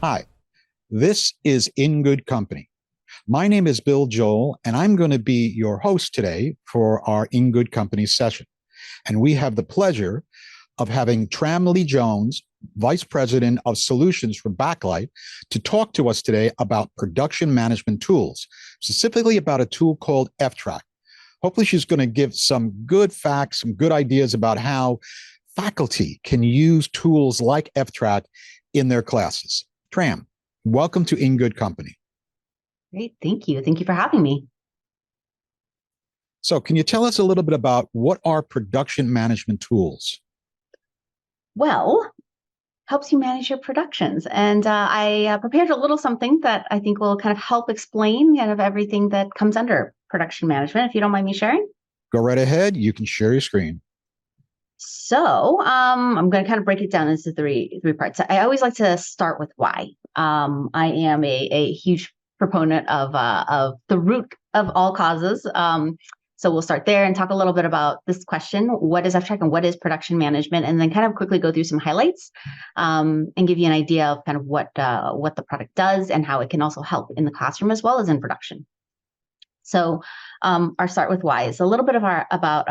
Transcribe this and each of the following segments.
Hi, this is In Good Company. My name is Bill Joel, and I'm going to be your host today for our In Good Company session. And we have the pleasure of having Tram Le-Jones, Vice President of Solutions for Backlight, to talk to us today about production management tools, specifically about a tool called F-Track. Hopefully, she's going to give some good facts, some good ideas about how faculty can use tools like F-Track in their classes. Tram, welcome to In Good Company. Great, thank you. Thank you for having me. So can you tell us a little bit about what are production management tools? Well, helps you manage your productions. And I prepared a little something that I think will kind of help explain kind of everything that comes under production management, if you don't mind me sharing. Go right ahead. You can share your screen. So I'm going to kind of break it down into three parts. I always like to start with why. I am a huge proponent of the root of all causes. So we'll start there and talk a little bit about this question: what is F-Track and what is production management? And then kind of quickly go through some highlights and give you an idea of kind of what the product does and how it can also help in the classroom as well as in production. So I'll start with why. It's a little bit about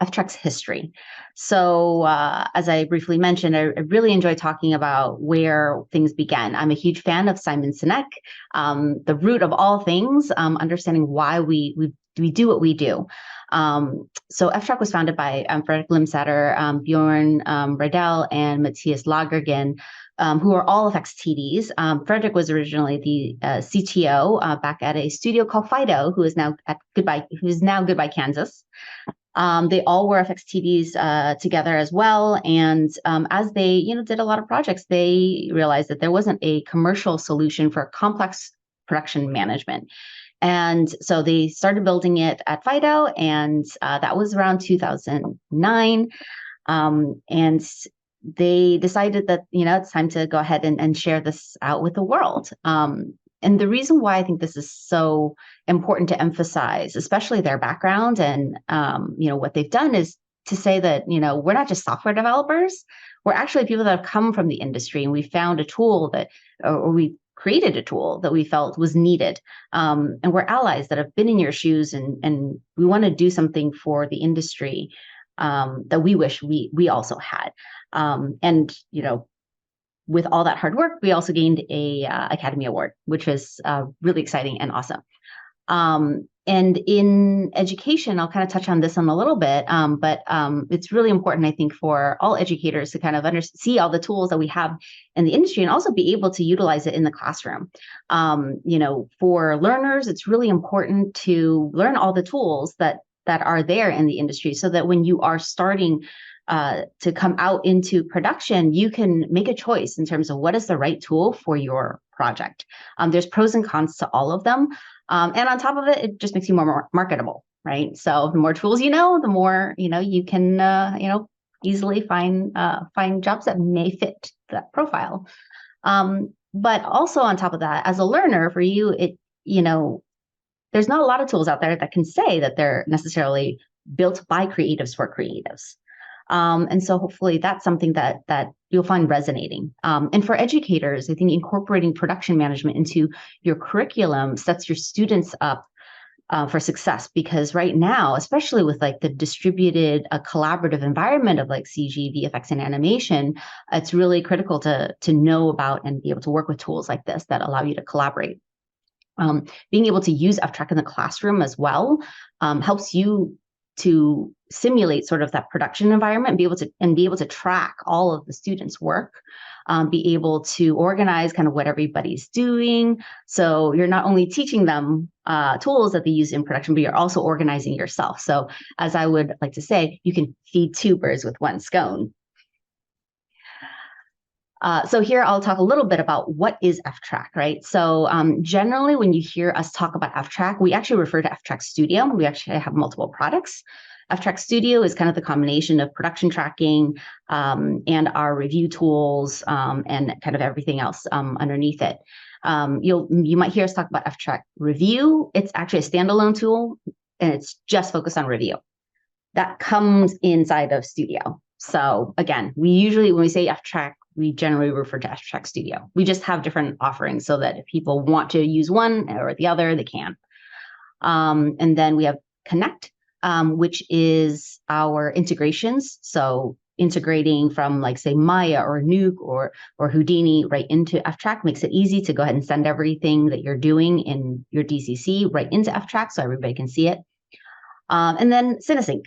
F-Track's history. So as I briefly mentioned, I really enjoy talking about where things began. I'm a huge fan of Simon Sinek, the root of all things, understanding why we do what we do. So F-Track was founded by Frederick Limsatter, Bjorn Riedel, and Matthias Lagergen, who are all FX TDs. Frederick was originally the CTO back at a studio called Fido, who is now Goodbye Kansas. They all were FX TDs together as well, and as they did a lot of projects, they realized that there wasn't a commercial solution for complex production management. And so they started building it at Fido, and that was around 2009. And they decided that, it's time to go ahead and share this out with the world. And the reason why I think this is so important to emphasize, especially their background and, what they've done, is to say that, we're not just software developers. We're actually people that have come from the industry, and we found a tool or we created a tool that we felt was needed. And we're allies that have been in your shoes, and we want to do something for the industry that we wish we also had. And with all that hard work, we also gained a Academy Award, which was really exciting and awesome. And in education, I'll kind of touch on this in a little bit, but it's really important, I think, for all educators to kind of see all the tools that we have in the industry and also be able to utilize it in the classroom. For learners, it's really important to learn all the tools that are there in the industry, so that when you are starting to come out into production, you can make a choice in terms of what is the right tool for your project. There's pros and cons to all of them. And on top of it, it just makes you more marketable, right? So the more tools the more, you can, easily find jobs that may fit that profile. But also on top of that, as a learner, for you, there's not a lot of tools out there that can say that they're necessarily built by creatives for creatives. And so hopefully that's something that you'll find resonating. And for educators, I think incorporating production management into your curriculum sets your students up for success, because right now, especially with like the distributed collaborative environment of like CG, VFX, and animation, it's really critical to know about and be able to work with tools like this that allow you to collaborate. Being able to use F-Track in the classroom as well helps you to simulate sort of that production environment, be able to track all of the students' work, be able to organize kind of what everybody's doing. So you're not only teaching them tools that they use in production, but you're also organizing yourself. So as I would like to say, you can feed two birds with one scone. So here I'll talk a little bit about what is F-Track, right? So generally when you hear us talk about F-Track, we actually refer to F-Track Studio. We actually have multiple products. F-Track Studio is kind of the combination of production tracking and our review tools and kind of everything else underneath it. You might hear us talk about F-Track Review. It's actually a standalone tool, and it's just focused on review. that comes inside of Studio. So again, we usually, when we say F-Track, we generally refer to F-Track Studio. We just have different offerings so that if people want to use one or the other, they can. And then we have Connect, which is our integrations. So integrating from like say Maya or Nuke or Houdini right into F-Track makes it easy to go ahead and send everything that you're doing in your DCC right into F-Track so everybody can see it. And then Cinesync.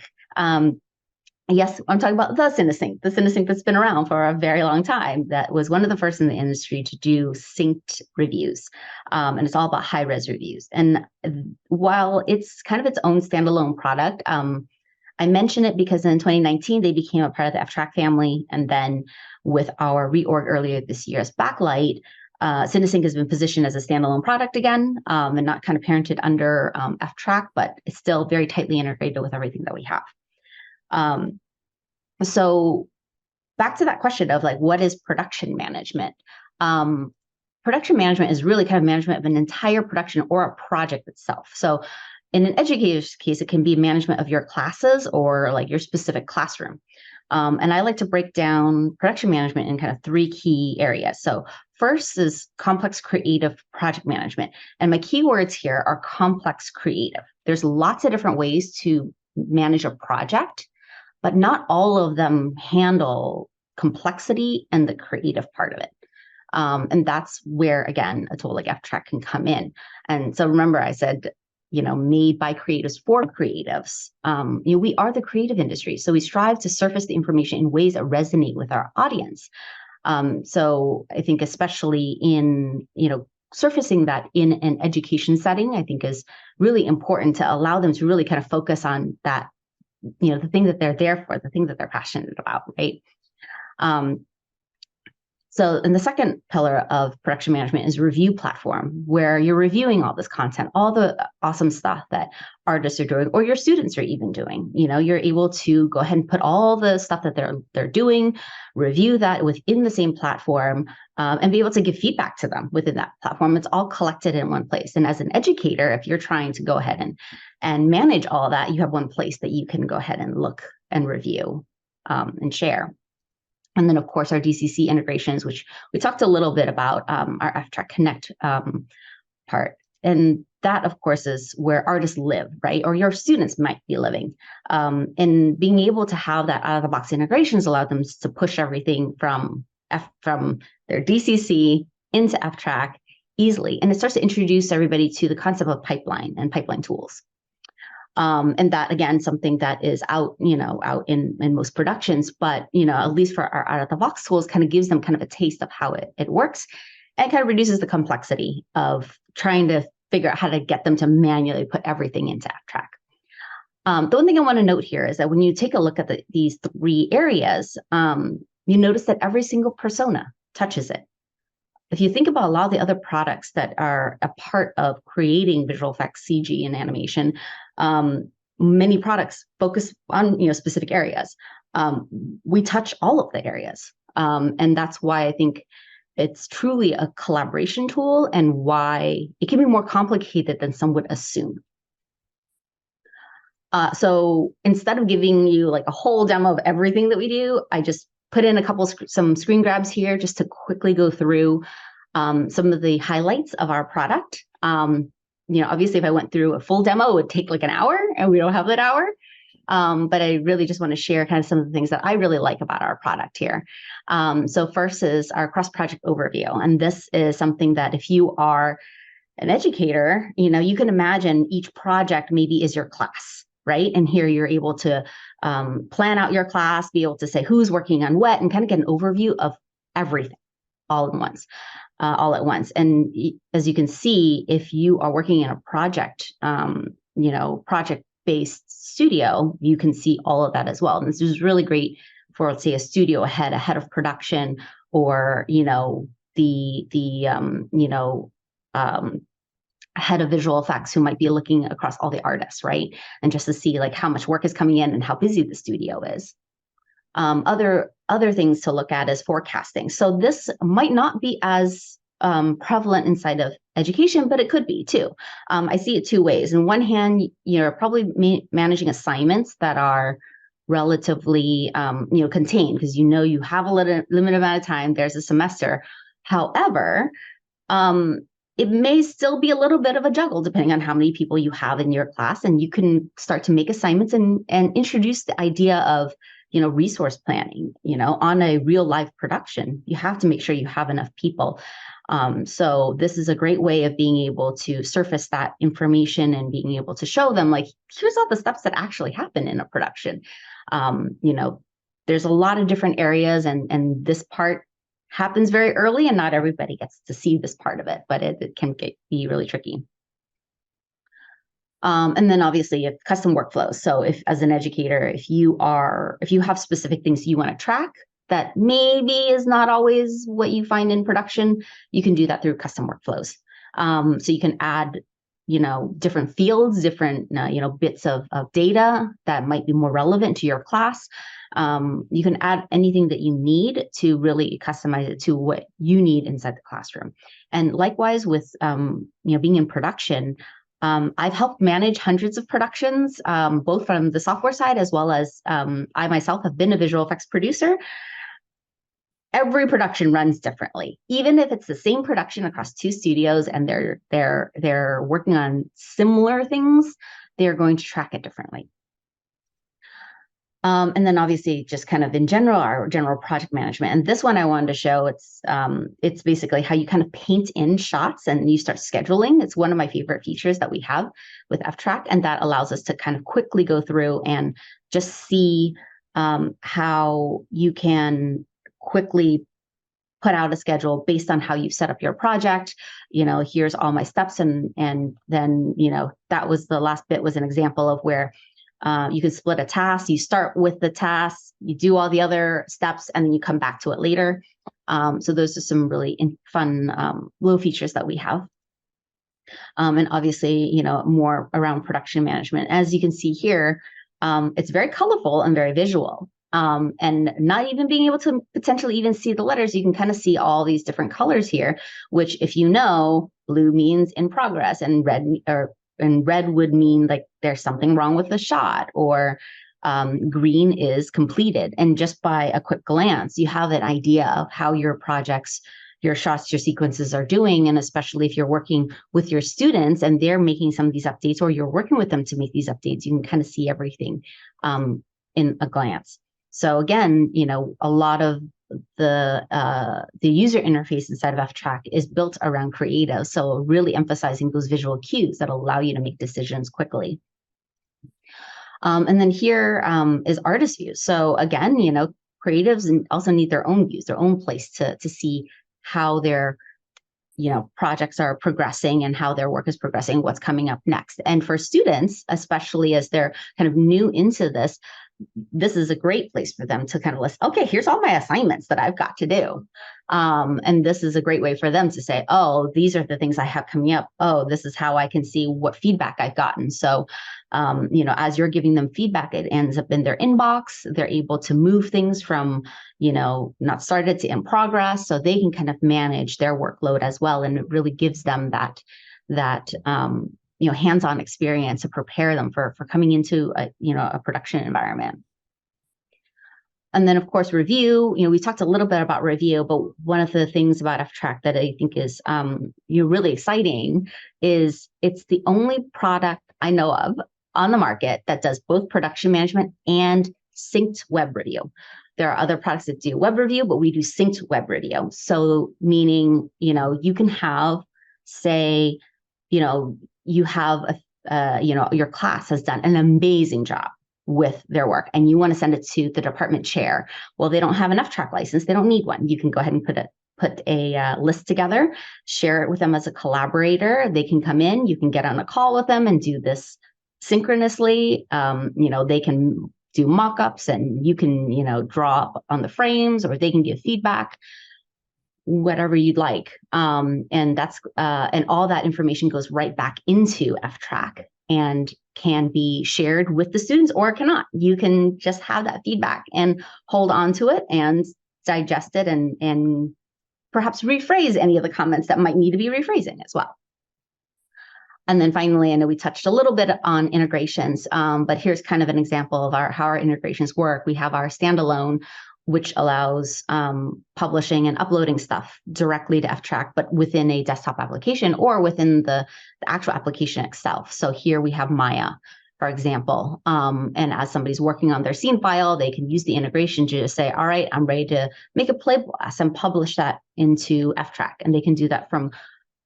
Yes, I'm talking about the Cinesync that's been around for a very long time. That was one of the first in the industry to do synced reviews. And it's all about high-res reviews. And while it's kind of its own standalone product, I mention it because in 2019, they became a part of the F-Track family. And then with our reorg earlier this year as Backlight, Cinesync has been positioned as a standalone product again, and not kind of parented under F-Track, but it's still very tightly integrated with everything that we have. So back to that question of like, what is production management? Production management is really kind of management of an entire production or a project itself. So in an educator's case, it can be management of your classes or like your specific classroom. And I like to break down production management in kind of 3 key areas. So first is complex creative project management. And my keywords here are complex creative. There's lots of different ways to manage a project, but not all of them handle complexity and the creative part of it. And that's where, again, a tool like F-Track can come in. And so remember, I said, made by creatives for creatives. We are the creative industry, so we strive to surface the information in ways that resonate with our audience. So I think especially in, surfacing that in an education setting, I think is really important to allow them to really kind of focus on that, the thing that they're there for, the thing that they're passionate about, right? So, and the second pillar of production management is review platform, where you're reviewing all this content, all the awesome stuff that artists are doing, or your students are even doing. You're able to go ahead and put all the stuff that they're doing, review that within the same platform, and be able to give feedback to them within that platform. It's all collected in one place. And as an educator, if you're trying to go ahead and manage all that, you have one place that you can go ahead and look and review and share. And then, of course, our DCC integrations, which we talked a little bit about, our F-Track Connect part. And that, of course, is where artists live, right? Or your students might be living. And being able to have that out-of-the-box integrations allow them to push everything from their DCC into F-Track easily. And it starts to introduce everybody to the concept of pipeline and pipeline tools. And that, again, something that is out in most productions, but, at least for our out-of-the-box tools, kind of gives them kind of a taste of how it works and kind of reduces the complexity of trying to figure out how to get them to manually put everything into F-Track. The one thing I want to note here is that when you take a look at these 3 areas, you notice that every single persona touches it. If you think about a lot of the other products that are a part of creating visual effects, CG, and animation, many products focus on specific areas. We touch all of the areas, and that's why I think it's truly a collaboration tool, and why it can be more complicated than some would assume. So instead of giving you like a whole demo of everything that we do, I just put in some screen grabs here just to quickly go through some of the highlights of our product. Obviously, if I went through a full demo, it would take like an hour, and we don't have that hour. But I really just want to share kind of some of the things that I really like about our product here. So first is our cross-project overview. And this is something that if you are an educator, you can imagine each project maybe is your class, right? And here you're able to plan out your class, be able to say who's working on what, and kind of get an overview of everything all at once. And as you can see, if you are working in a project, project-based studio, you can see all of that as well. And this is really great for, let's say, a studio head of production, or head of visual effects who might be looking across all the artists, right? And just to see like how much work is coming in and how busy the studio is. Other things to look at is forecasting. So this might not be as prevalent inside of education, but it could be too. I see it two ways. In one hand, you're probably managing assignments that are relatively contained, because you have a limited amount of time. There's a semester. However, it may still be a little bit of a juggle depending on how many people you have in your class, and you can start to make assignments and introduce the idea of resource planning. On a real life production, you have to make sure you have enough people. So this is a great way of being able to surface that information and being able to show them, like, here's all the steps that actually happen in a production. There's a lot of different areas, and this part happens very early, and not everybody gets to see this part of it, but it can be really tricky. And then obviously custom workflows. So if, as an educator, if you have specific things you want to track that maybe is not always what you find in production, you can do that through custom workflows. So you can add, different fields, different, bits of data that might be more relevant to your class. You can add anything that you need to really customize it to what you need inside the classroom. And likewise with, being in production, I've helped manage hundreds of productions, both from the software side as well as I myself have been a visual effects producer. Every production runs differently, even if it's the same production across two studios and they're working on similar things, they're going to track it differently. And then obviously just kind of in general, our general project management. And this one I wanted to show, it's basically how you kind of paint in shots and you start scheduling. It's one of my favorite features that we have with F-Track, and that allows us to kind of quickly go through and just see how you can quickly put out a schedule based on how you've set up your project. Here's all my steps. And then, that was the last bit, was an example of where you can split a task. You start with the task, you do all the other steps, and then you come back to it later. So those are some really fun little features that we have. And obviously, more around production management. As you can see here, it's very colorful and very visual. And not even being able to potentially even see the letters, you can kind of see all these different colors here, which, if blue means in progress, and red would mean like there's something wrong with the shot, or green is completed. And just by a quick glance, you have an idea of how your projects, your shots, your sequences are doing. And especially if you're working with your students and they're making some of these updates, or you're working with them to make these updates, you can kind of see everything in a glance. So again, a lot of the user interface inside of F-Track is built around creative. So really emphasizing those visual cues that allow you to make decisions quickly. And then here is artist views. So again, creatives also need their own views, their own place to see how their projects are progressing and how their work is progressing, what's coming up next. And for students, especially as they're kind of new into this is a great place for them to kind of list, okay, here's all my assignments that I've got to do. And this is a great way for them to say, oh, these are the things I have coming up. Oh, this is how I can see what feedback I've gotten. So, as you're giving them feedback, it ends up in their inbox. They're able to move things from, not started to in progress. So they can kind of manage their workload as well. And it really gives them that hands-on experience to prepare them for coming into a production environment. And then, of course, review. We talked a little bit about review, but one of the things about F-Track that I think is really exciting is it's the only product I know of on the market that does both production management and synced web review. There are other products that do web review, but we do synced web review. So meaning, you can have, say, you have your class has done an amazing job with their work, and you want to send it to the department chair. Well, they don't have an F-Track license. They don't need one. You can go ahead and put a list together, share it with them as a collaborator. They can come in, you can get on a call with them and do this synchronously. They can do mock-ups, and you can draw up on the frames, or they can give feedback, whatever you'd like. And that's and all that information goes right back into F-Track and can be shared with the students, or cannot. You can just have that feedback and hold on to it and digest it and perhaps rephrase any of the comments that might need to be rephrasing as well. And then finally, I know we touched a little bit on integrations, but here's kind of an example of how our integrations work. We have our standalone, which allows publishing and uploading stuff directly to F-Track, but within a desktop application or within the actual application itself. So here we have Maya, for example. And as somebody's working on their scene file, they can use the integration to just say, all right, I'm ready to make a play blast and publish that into F-Track. And they can do that from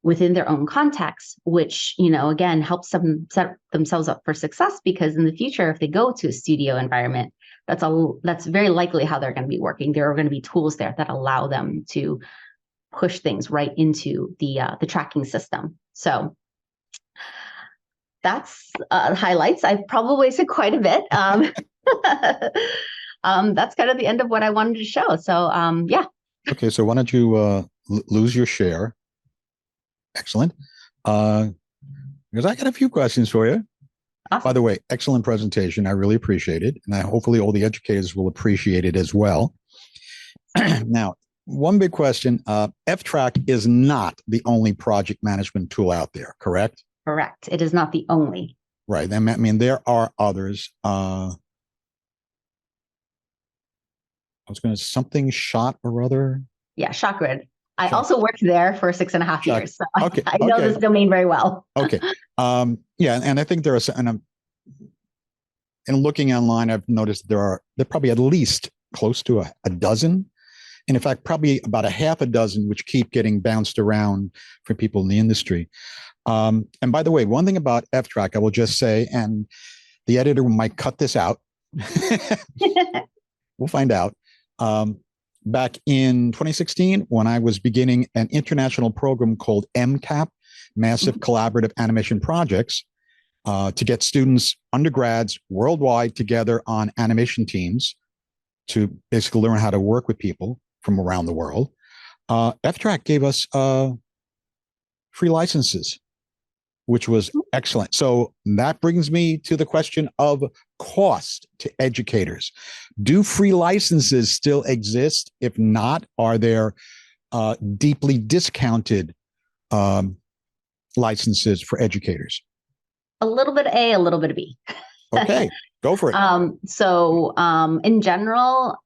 within their own context, which, again, helps them set themselves up for success, because in the future, if they go to a studio environment, that's very likely how they're going to be working. There are going to be tools there that allow them to push things right into the tracking system. So that's highlights. I've probably wasted quite a bit. That's kind of the end of what I wanted to show. So yeah. Okay, so why don't you lose your share? Excellent. Because I got a few questions for you. Awesome. By the way, excellent presentation. I really appreciate it. And hopefully all the educators will appreciate it as well. Now, one big question, F-Track is not the only project management tool out there, correct? Correct. It is not the only. Right. I mean, there are others. I was going to something shot or other. Yeah, ShotGrid. I also worked there for 6.5 years. So okay. I know this domain very well. Okay. Yeah, and I think there are, and in looking online, I've noticed there probably at least close to a dozen. And in fact, probably about a half a dozen, which keep getting bounced around for people in the industry. And by the way, one thing about F-Track, I will just say, and the editor might cut this out. We'll find out. Back in 2016, when I was beginning an international program called MCAP, Massive Collaborative Animation Projects, to get students, undergrads worldwide together on animation teams to basically learn how to work with people from around the world, F-Track gave us free licenses, which was excellent. So that brings me to the question of cost to educators. Do free licenses still exist? If not, are there deeply discounted licenses for educators? A little bit of A, a little bit of B. Okay, go for it. So in general,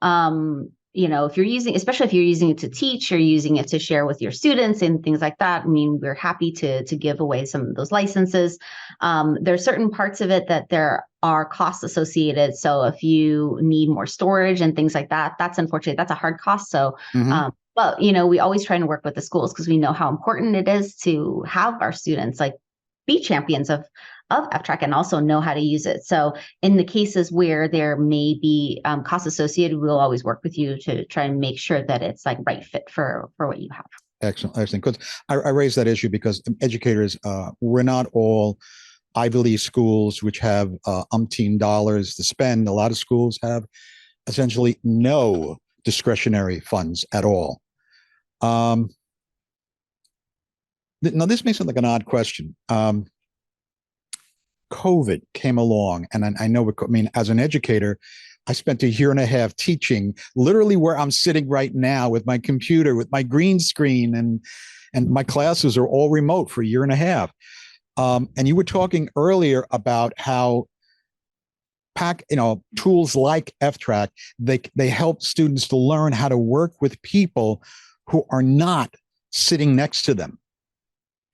if you're using, especially if you're using it to teach, you're using it to share with your students and things like that. I mean, we're happy to give away some of those licenses. There are certain parts of it that there are costs associated. So if you need more storage and things like that, that's unfortunate. That's a hard cost. So, but we always try to work with the schools because we know how important it is to have our students be champions of F-Track and also know how to use it. So in the cases where there may be costs associated, we'll always work with you to try and make sure that it's right fit for what you have. Excellent. Because I raised that issue because educators, we're not all Ivy League schools, which have umpteen dollars to spend. A lot of schools have essentially no discretionary funds at all. Now, this may sound like an odd question. COVID came along, and I know, as an educator, I spent 1.5 years teaching literally where I'm sitting right now with my computer, with my green screen, and my classes are all remote for 1.5 years. And you were talking earlier about how tools like F-Track, they help students to learn how to work with people who are not sitting next to them,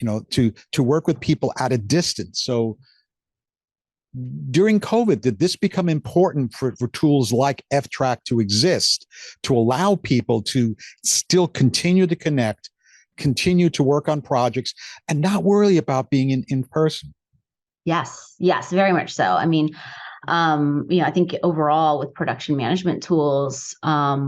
to work with people at a distance. So during COVID, did this become important for tools like F-Track to exist, to allow people to still continue to connect, continue to work on projects, and not worry about being in person? Yes, very much so. I mean, I think overall with production management tools, I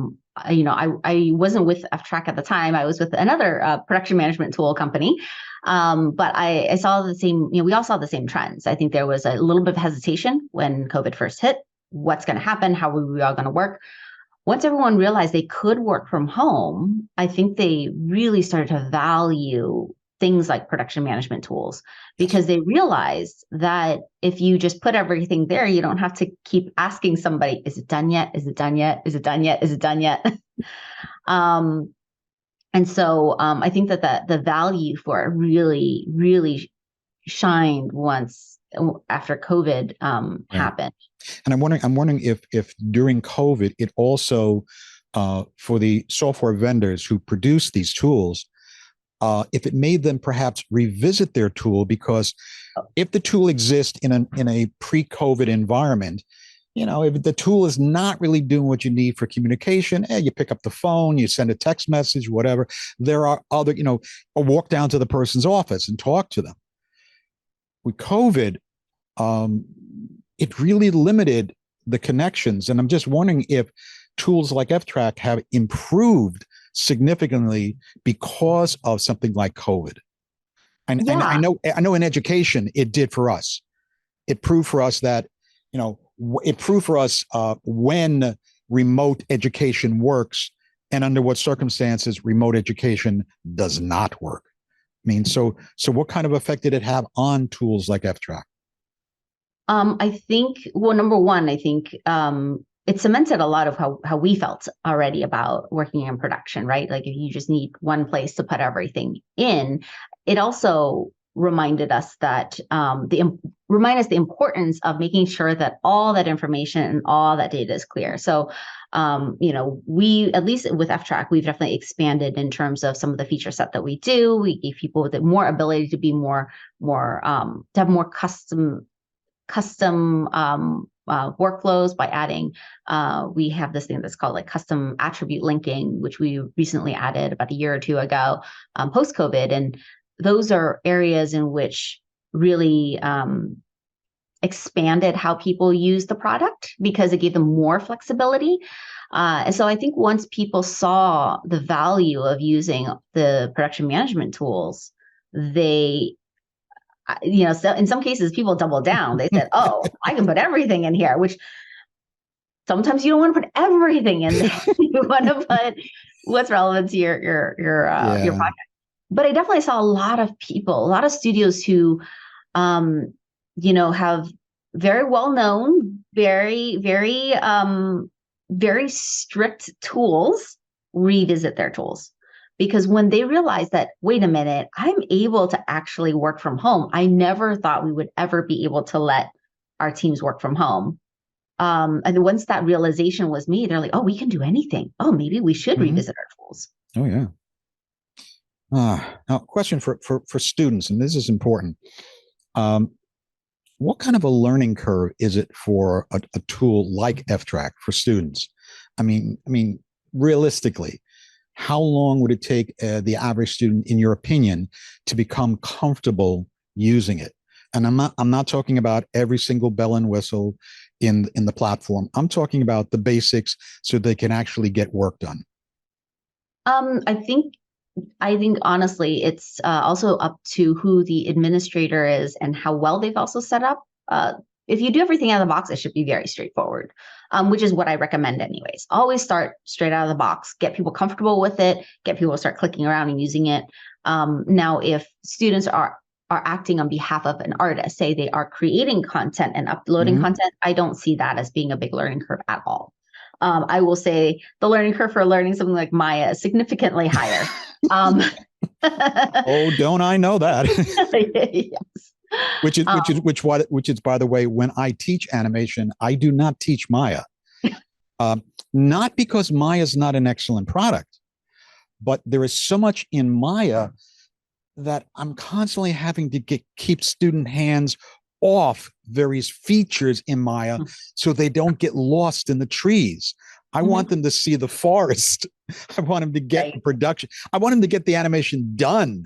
wasn't with F-Track at the time. I was with another production management tool company. But I saw the same, we all saw the same trends. I think there was a little bit of hesitation when COVID first hit. What's going to happen? How are we all going to work? Once everyone realized they could work from home, I think they really started to value things like production management tools, because they realized that if you just put everything there, you don't have to keep asking somebody, is it done yet? Is it done yet? Is it done yet? Is it done yet? And so I think that the value for it really, really shined once after COVID Right. happened. And I'm wondering if during COVID, it also for the software vendors who produce these tools, if it made them perhaps revisit their tool, because if the tool exists in a pre-COVID environment, if the tool is not really doing what you need for communication, you pick up the phone, you send a text message, whatever. There are other, or walk down to the person's office and talk to them. With COVID, um, it really limited the connections. And I'm just wondering if tools like F-Track have improved significantly because of something like COVID. And Yeah. I know in education it did for us. It proved for us that, it proved for us when remote education works and under what circumstances remote education does not work. I mean, so what kind of effect did it have on tools like F-Track? I think, well, number one, I think it cemented a lot of how we felt already about working in production, right? Like if you just need one place to put everything in, it also reminded us that remind us the importance of making sure that all that information and all that data is clear. So, we, at least with F-Track, we've definitely expanded in terms of some of the feature set that we do. We gave people the more ability to be to have more custom workflows by adding, we have this thing that's called like custom attribute linking, which we recently added about a year or two ago, post-COVID. And those are areas in which really expanded how people use the product because it gave them more flexibility. And so I think once people saw the value of using the production management tools, they so in some cases, people doubled down. They said, "Oh, I can put everything in here," which sometimes you don't want to put everything in there. You want to put what's relevant to your Yeah. project. But I definitely saw a lot of people, a lot of studios who, have very well known, very strict tools revisit their tools. Because when they realize that, wait a minute, I'm able to actually work from home. I never thought we would ever be able to let our teams work from home. And once that realization was made, they're like, oh, we can do anything. Oh, maybe we should Mm-hmm. revisit our tools. Oh yeah. Now, question for students, and this is important. Um, what kind of a learning curve is it for a tool like F-Track for students? I mean, realistically, how long would it take the average student, in your opinion, to become comfortable using it? And I'm not talking about every single bell and whistle in the platform. I'm talking about the basics so they can actually get work done. I think honestly, it's also up to who the administrator is and how well they've also set up. If you do everything out of the box, it should be very straightforward, which is what I recommend anyways. Always start straight out of the box, get people comfortable with it, get people to start clicking around and using it. Now, if students are acting on behalf of an artist, say they are creating content and uploading Mm-hmm. content, I don't see that as being a big learning curve at all. I will say the learning curve for learning something like Maya is significantly higher. Um, Oh, don't I know that? yes. Which is by the way, when I teach animation, I do not teach Maya. Um, Not because Maya is not an excellent product, but there is so much in Maya that I'm constantly having to keep student hands off various features in Maya so they don't get lost in the trees. I want them to see the forest. I want them to get the production. I want them to get the animation done.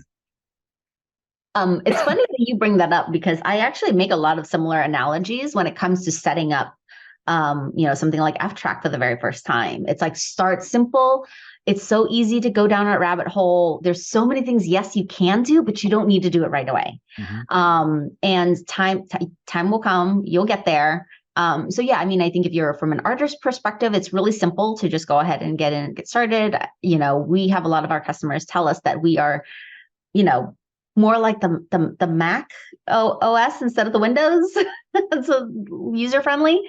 It's funny that you bring that up because I actually make a lot of similar analogies when it comes to setting up, something like F-Track for the very first time. It's like start simple. It's so easy to go down a rabbit hole. There's so many things, yes, you can do, but you don't need to do it right away. And time will come. You'll get there. So yeah, I mean, I think if you're from an artist perspective, it's really simple to just go ahead and get in and get started. We have a lot of our customers tell us that we are, more like the Mac OS instead of the Windows. So user friendly.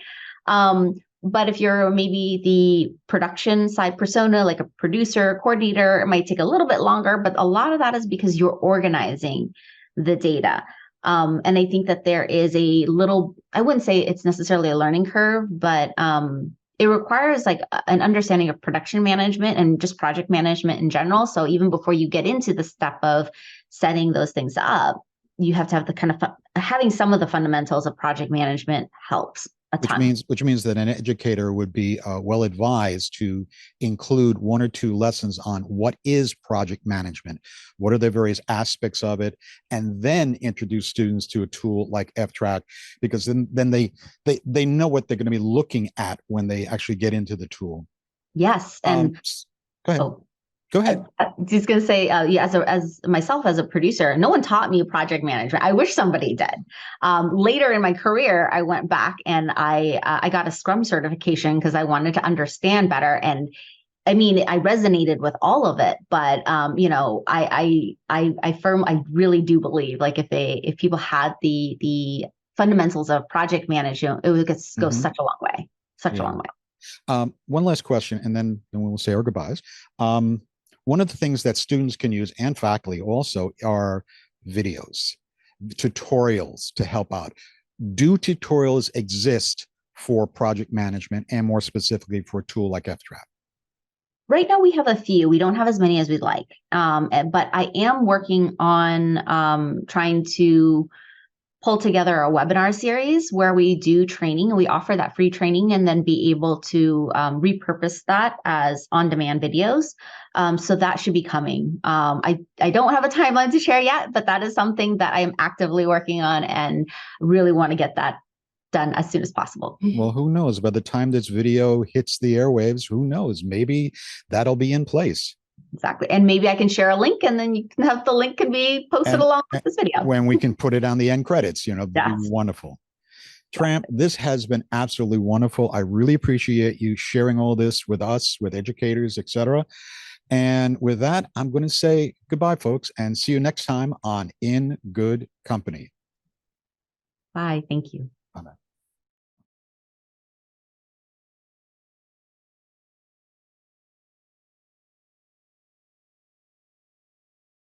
but if you're maybe the production side persona, like a producer, coordinator, it might take a little bit longer, but a lot of that is because you're organizing the data. And I think that there is a little, I wouldn't say it's necessarily a learning curve, but it requires like an understanding of production management and just project management in general. So even before you get into the step of setting those things up, you have to have the kind of having some of the fundamentals of project management helps a ton. Which means that an educator would be well advised to include one or two lessons on what is project management, what are the various aspects of it, and then introduce students to a tool like F-Track, because then they know what they're going to be looking at when they actually get into the tool. Yes, and go ahead. Oh, Go ahead. I was just going to say, yeah, as myself as a producer, no one taught me project management. I wish somebody did. Later in my career, I went back and I got a Scrum certification because I wanted to understand better. And I mean, I resonated with all of it, but you know, I really do believe like if people had the fundamentals of project management, it would go such a long way, such a long way. One last question, and then we'll say our goodbyes. One of the things that students can use and faculty also are videos, tutorials to help out. Do tutorials exist for project management and more specifically for a tool like F-Track? Right now we have a few. We don't have as many as we'd like. But I am working on trying to pull together a webinar series where we do training and we offer that free training and then be able to repurpose that as on-demand videos. So that should be coming. I don't have a timeline to share yet, but that is something that I am actively working on and really want to get that done as soon as possible. Well, who knows? By the time this video hits the airwaves, who knows? Maybe that'll be in place. Exactly. And maybe I can share a link and then you can have the link can be posted along with this video. When we can put it on the end credits, you know, yes. Be wonderful. Tram, this has been absolutely wonderful. I really appreciate you sharing all this with us, with educators, etc. And with that, I'm going to say goodbye, folks, and see you next time on In Good Company. Bye. Thank you. Bye.